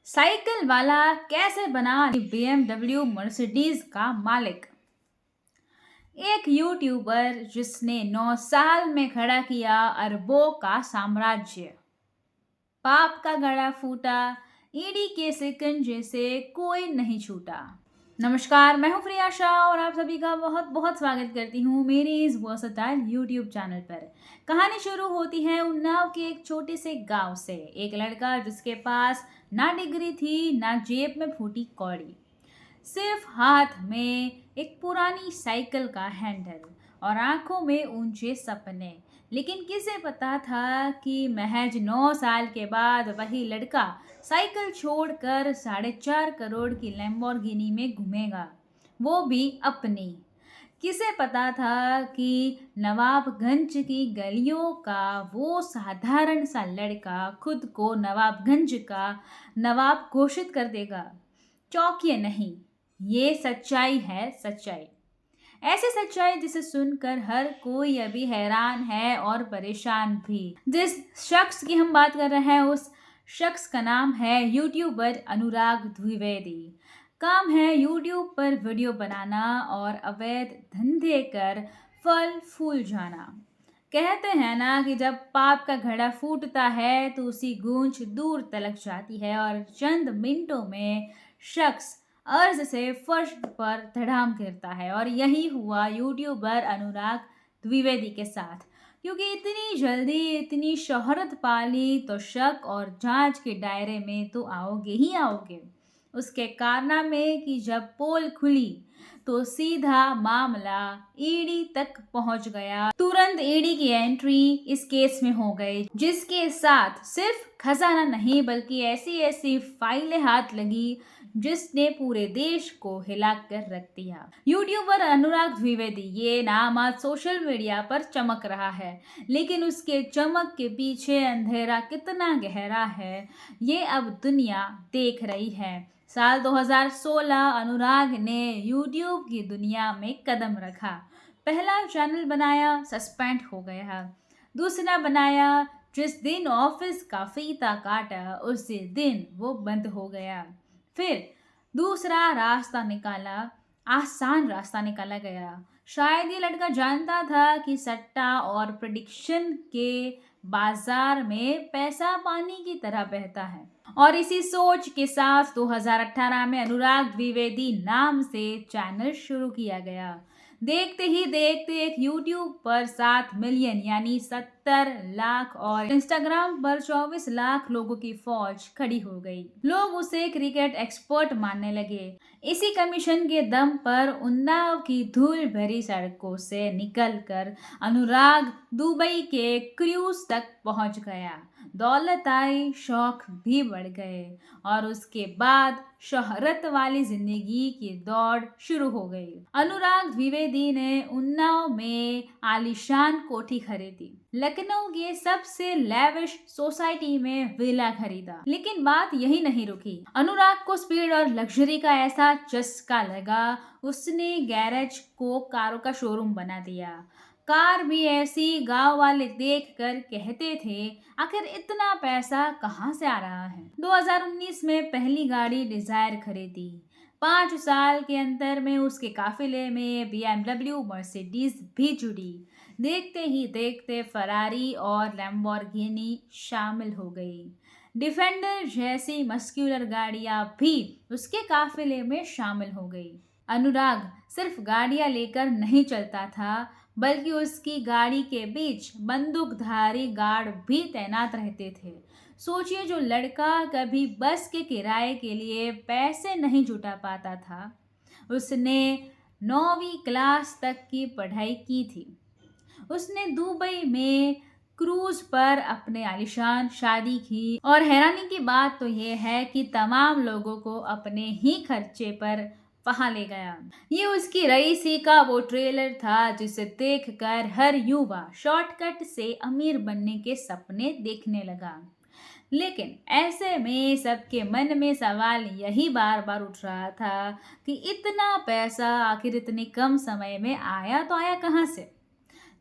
Cycle वाला कैसे बना BMW मर्सिडीज का मालिक। एक यूट्यूबर जिसने 9 साल में खड़ा किया अरबों का साम्राज्य। पाप का गड़ा फूटा, ईडी के सिकंजे से कोई नहीं छूटा। नमस्कार, मैं हूं प्रिया शाह और आप सभी का बहुत बहुत स्वागत करती हूं मेरी इस वर्सटाइल यूट्यूब चैनल पर। कहानी शुरू होती है उन्नाव के एक छोटे से गांव से। एक लड़का जिसके पास ना डिग्री थी ना जेब में फूटी कौड़ी, सिर्फ हाथ में एक पुरानी साइकिल का हैंडल और आंखों में ऊंचे सपने। लेकिन किसे पता था कि महज 9 साल के बाद वही लड़का साइकिल छोड़कर 4.5 करोड़ की लैम्बोर्गिनी में घूमेगा, वो भी अपनी। किसे पता था कि नवाबगंज की गलियों का वो साधारण सा लड़का खुद को नवाबगंज का नवाब घोषित कर देगा। चौंकिए नहीं, ये सच्चाई है, सच्चाई। ऐसी सच्चाई जिसे सुनकर हर कोई अभी हैरान है और परेशान भी। जिस शख्स की हम बात कर रहे हैं उस शख्स का नाम है यूट्यूबर अनुराग द्विवेदी। काम है यूट्यूब पर वीडियो बनाना और अवैध धंधे कर फल फूल जाना। कहते हैं ना कि जब पाप का घड़ा फूटता है तो उसकी गूंज दूर तलक जाती है और चंद मिनटों में शख्स अर्ज से फर्श पर धड़ाम गिरता है। और यही हुआ यूट्यूबर अनुराग द्विवेदी के साथ। क्योंकि इतनी जल्दी इतनी शोहरत पाली तो शक और जांच के दायरे में तो आओगे ही आओगे। उसके कारनामे की जब पोल खुली तो सीधा मामला ईडी तक पहुंच गया। तुरंत ईडी की एंट्री इस केस में हो गई, जिसके साथ सिर्फ खजाना नहीं बल्कि ऐसी ऐसी फाइलें हाथ लगी जिसने पूरे देश को हिला कर रख दिया। यूट्यूबर अनुराग द्विवेदी, ये नाम आज सोशल मीडिया पर चमक रहा है, लेकिन उसके चमक के पीछे अंधेरा कितना गहरा है ये अब दुनिया देख रही है। साल 2016 अनुराग ने यूट्यूब की दुनिया में कदम रखा। पहला चैनल बनाया, सस्पेंड हो गया। दूसरा बनाया, जिस दिन ऑफिस का फीता काटा उसी दिन वो बंद हो गया। फिर दूसरा रास्ता निकाला, आसान रास्ता निकाला गया। शायद ये लड़का जानता था कि सट्टा और प्रेडिक्शन के बाजार में पैसा पानी की तरह बहता है। और इसी सोच के साथ 2018 में अनुराग द्विवेदी नाम से चैनल शुरू किया गया। देखते ही देखते एक यूट्यूब पर 7 मिलियन यानी 70 लाख और इंस्टाग्राम पर 24 लाख लोगों की फौज खड़ी हो गई। लोग उसे क्रिकेट एक्सपर्ट मानने लगे। इसी कमीशन के दम पर उन्नाव की धूल भरी सड़कों से निकलकर अनुराग दुबई के क्रूज तक पहुंच गया। दौलत आई, शौक भी बढ़ गए और उसके बाद शोहरत वाली जिंदगी की दौड़ शुरू हो गई। अनुराग द्विवेदी ने उन्नाव में आलीशान कोठी खरीदी, लखनऊ के सबसे लेविश सोसाइटी में विला खरीदा। लेकिन बात यही नहीं रुकी। अनुराग को स्पीड और लग्जरी का ऐसा चस्का लगा, उसने गैरेज को कारों का शोरूम बना दिया। कार भी ऐसी गांव वाले देखकर कहते थे, आखिर इतना पैसा कहाँ से आ रहा है। 2019 में पहली गाड़ी डिजायर खरीदी। 5 साल के अंतर में उसके काफिले में BMW मर्सिडीज भी जुड़ी। देखते ही देखते फरारी और लैम्बोर्गिनी शामिल हो गई। डिफेंडर जैसी मस्कुलर गाड़ियां भी उसके काफिले में शामिल हो गई। अनुराग सिर्फ गाड़ियां लेकर नहीं चलता था, बल्कि उसकी गाड़ी के बीच बंदूकधारी गार्ड भी तैनात रहते थे। सोचिए, जो लड़का कभी बस के किराए के लिए पैसे नहीं जुटा पाता था, उसने 9वीं क्लास तक की पढ़ाई की थी। उसने दुबई में क्रूज पर अपने आलीशान शादी की और हैरानी की बात तो यह है कि तमाम लोगों को अपने ही खर्चे पर वहां ले गया। ये उसकी रईसी का वो ट्रेलर था जिसे देखकर हर युवा शॉर्टकट से अमीर बनने के सपने देखने लगा। लेकिन ऐसे में सबके मन में सवाल यही बार बार उठ रहा था कि इतना पैसा आखिर इतने कम समय में आया तो आया कहाँ से।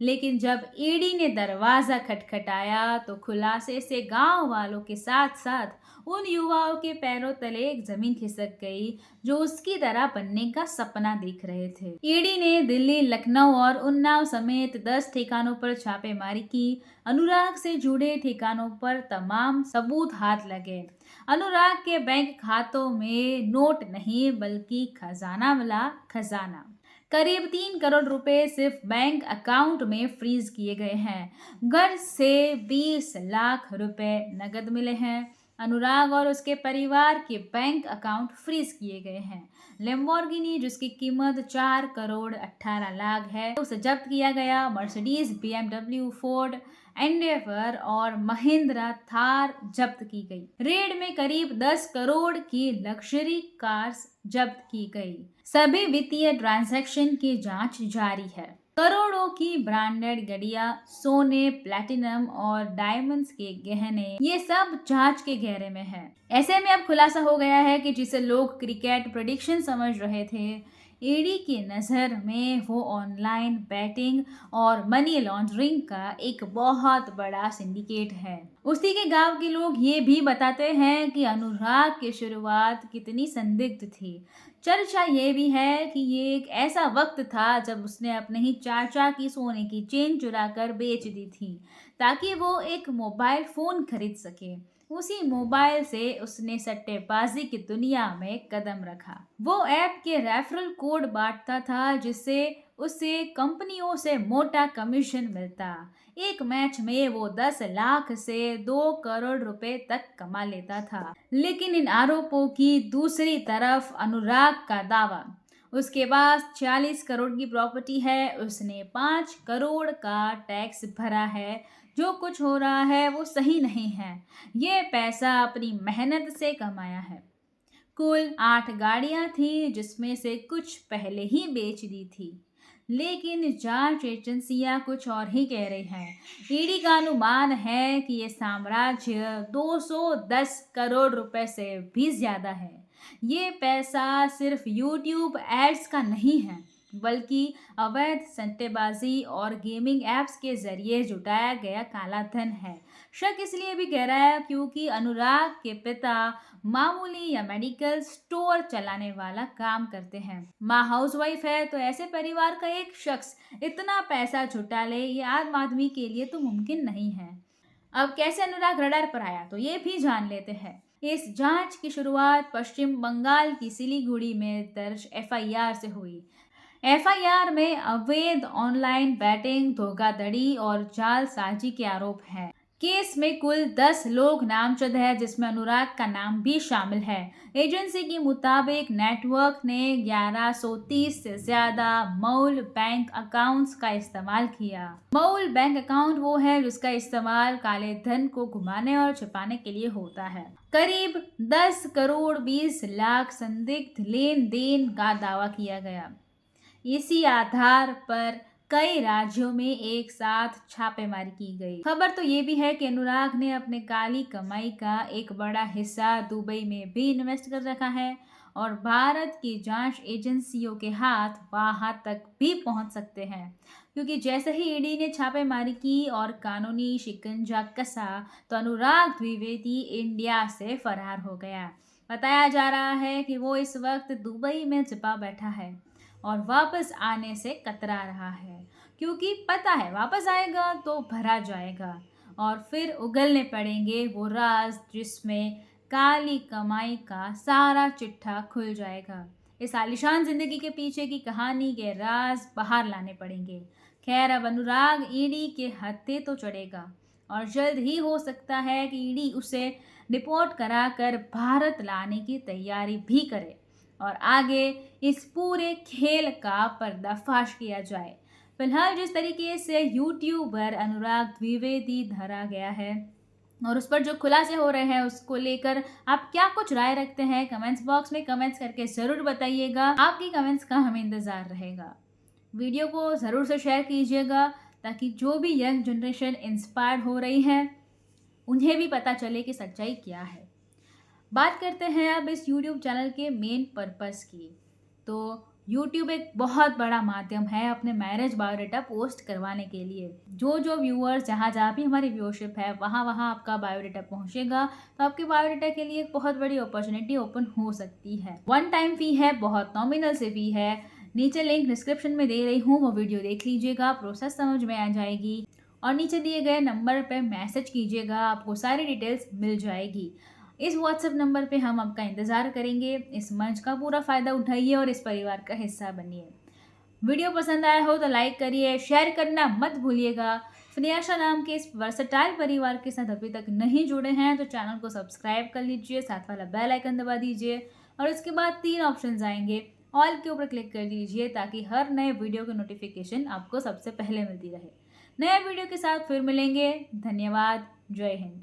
लेकिन जब ईडी ने दरवाजा खटखटाया तो खुलासे से गांव वालों के साथ साथ उन युवाओं के पैरों तले एक जमीन खिसक गई जो उसकी तरह बनने का सपना देख रहे थे। ईडी ने दिल्ली, लखनऊ और उन्नाव समेत 10 ठिकानों पर छापेमारी की। अनुराग से जुड़े ठिकानों पर तमाम सबूत हाथ लगे। अनुराग के बैंक खातों में नोट नहीं बल्कि खजाना मिला, खजाना। करीब 3 करोड़ रुपए सिर्फ बैंक अकाउंट में फ्रीज किए गए हैं। घर से 20 लाख रुपए नकद मिले हैं। अनुराग और उसके परिवार के बैंक अकाउंट फ्रीज किए गए हैं। लेम्बोर्गिनी जिसकी कीमत 4 करोड़ 18 लाख है उसे जब्त किया गया। मर्सिडीज, BMW, फोर्ड, एंडेवर और महिंद्रा थार जब्त की गई। रेड में करीब 10 करोड़ की लग्जरी कार्स जब्त की गई। सभी वित्तीय ट्रांजैक्शन की जांच जारी है। करोड़ों की ब्रांडेड गाड़ियां, सोने, प्लैटिनम और डायमंड्स के गहने, ये सब जांच के घेरे में है। ऐसे में अब खुलासा हो गया है कि जिसे लोग क्रिकेट प्रेडिक्शन समझ रहे थे, ईडी की नज़र में वो ऑनलाइन बैटिंग और मनी लॉन्ड्रिंग का एक बहुत बड़ा सिंडिकेट है। उसी के गांव के लोग ये भी बताते हैं कि अनुराग की शुरुआत कितनी संदिग्ध थी। चर्चा ये भी है कि ये एक ऐसा वक्त था जब उसने अपने ही चाचा की सोने की चेन चुरा कर बेच दी थी ताकि वो एक मोबाइल फोन खरीद सके। उसी मोबाइल से उसने सट्टेबाजी की दुनिया में कदम रखा। वो ऐप के रेफरल कोड बांटता था जिससे उसे कंपनियों से मोटा कमीशन मिलता। एक मैच में वो 10 लाख से 2 करोड़ रुपए तक कमा लेता था। लेकिन इन आरोपों की दूसरी तरफ अनुराग का दावा, उसके पास 40 करोड़ की प्रॉपर्टी है, उसने 5 करोड़ का टैक्स भरा है, जो कुछ हो रहा है वो सही नहीं है, ये पैसा अपनी मेहनत से कमाया है। कुल 8 गाड़ियां थी जिसमें से कुछ पहले ही बेच दी थी। लेकिन जांच एजेंसियां कुछ और ही कह रही हैं। ईडी का अनुमान है कि ये साम्राज्य 210 करोड़ रुपए से भी ज्यादा है। ये पैसा सिर्फ यूट्यूब एड्स का नहीं है बल्कि अवैध सट्टेबाजी और गेमिंग एप्स के जरिए जुटाया गया काला धन है। शक इसलिए भी गहरा है क्योंकि अनुराग के पिता मामूली या मेडिकल स्टोर चलाने वाला काम करते हैं। माँ हाउसवाइफ है, तो ऐसे परिवार का एक शख्स इतना पैसा जुटा ले ये आम आदमी के लिए तो मुमकिन नहीं है। अब कैसे अनुराग रडार पर आया तो ये भी जान लेते हैं। इस जांच की शुरुआत पश्चिम बंगाल की सिलीगुड़ी में दर्ज एफआईआर से हुई। एफआईआर में अवैध ऑनलाइन बैटिंग, धोखाधड़ी और जालसाजी के आरोप हैं। केस में कुल 10 लोग नामजद है जिसमें अनुराग का नाम भी शामिल है। एजेंसी के मुताबिक नेटवर्क ने 1130 से ज्यादा मूल बैंक अकाउंट्स का इस्तेमाल किया। मूल बैंक अकाउंट वो है जिसका इस्तेमाल काले धन को घुमाने और छिपाने के लिए होता है। करीब 10 करोड़ 20 लाख संदिग्ध लेन देन का दावा किया गया। इसी आधार पर कई राज्यों में एक साथ छापेमारी की गई। खबर तो ये भी है कि अनुराग ने अपने काली कमाई का एक बड़ा हिस्सा दुबई में भी इन्वेस्ट कर रखा है और भारत की जांच एजेंसियों के हाथ वहां तक भी पहुंच सकते हैं क्योंकि जैसे ही ईडी ने छापेमारी की और कानूनी शिकंजा कसा तो अनुराग द्विवेदी इंडिया से फरार हो गया। बताया जा रहा है कि वो इस वक्त दुबई में छिपा बैठा है और वापस आने से कतरा रहा है क्योंकि पता है वापस आएगा तो भरा जाएगा और फिर उगलने पड़ेंगे वो राज जिसमें काली कमाई का सारा चिट्ठा खुल जाएगा। इस आलिशान जिंदगी के पीछे की कहानी के राज बाहर लाने पड़ेंगे। खैर, अब अनुराग ईडी के हत्थे तो चढ़ेगा और जल्द ही हो सकता है कि ईडी उसे डिपोर्ट कराकर भारत लाने की तैयारी भी करे और आगे इस पूरे खेल का पर्दाफाश किया जाए। फिलहाल जिस तरीके से यूट्यूबर अनुराग द्विवेदी धरा गया है और उस पर जो खुलासे हो रहे हैं उसको लेकर आप क्या कुछ राय रखते हैं, कमेंट्स बॉक्स में कमेंट्स करके ज़रूर बताइएगा। आपकी कमेंट्स का हमें इंतज़ार रहेगा। वीडियो को ज़रूर से शेयर कीजिएगा ताकि जो भी यंग जनरेशन इंस्पायर हो रही है उन्हें भी पता चले कि सच्चाई क्या है। बात करते हैं अब इस YouTube चैनल के मेन पर्पस की। तो यूट्यूब एक बहुत बड़ा माध्यम है अपने मैरिज बायोडाटा पोस्ट करवाने के लिए। जो व्यूअर्स जहाँ भी हमारी व्यूअरशिप है वहाँ आपका बायोडाटा पहुँचेगा, तो आपके बायोडाटा के लिए एक बहुत बड़ी अपॉर्चुनिटी ओपन हो सकती है। वन टाइम फ़ी है, बहुत नॉमिनल से फ़ी है। नीचे लिंक डिस्क्रिप्शन में दे रही हूँ, वो वीडियो देख लीजिएगा, प्रोसेस समझ में आ जाएगी। और नीचे दिए गए नंबर पे मैसेज कीजिएगा, आपको सारी डिटेल्स मिल जाएगी। इस व्हाट्सएप नंबर पे हम आपका इंतज़ार करेंगे। इस मंच का पूरा फ़ायदा उठाइए और इस परिवार का हिस्सा बनिए। वीडियो पसंद आया हो तो लाइक करिए, शेयर करना मत भूलिएगा। फिनियाशा नाम के इस वर्सेटाइल परिवार के साथ अभी तक नहीं जुड़े हैं तो चैनल को सब्सक्राइब कर लीजिए, साथ वाला बेल आइकन दबा दीजिए और इसके बाद 3 ऑप्शंस आएंगे, ऑल के ऊपर क्लिक कर दीजिए ताकि हर नए वीडियो की नोटिफिकेशन आपको सबसे पहले मिलती रहे। नए वीडियो के साथ फिर मिलेंगे। धन्यवाद। जय हिंद।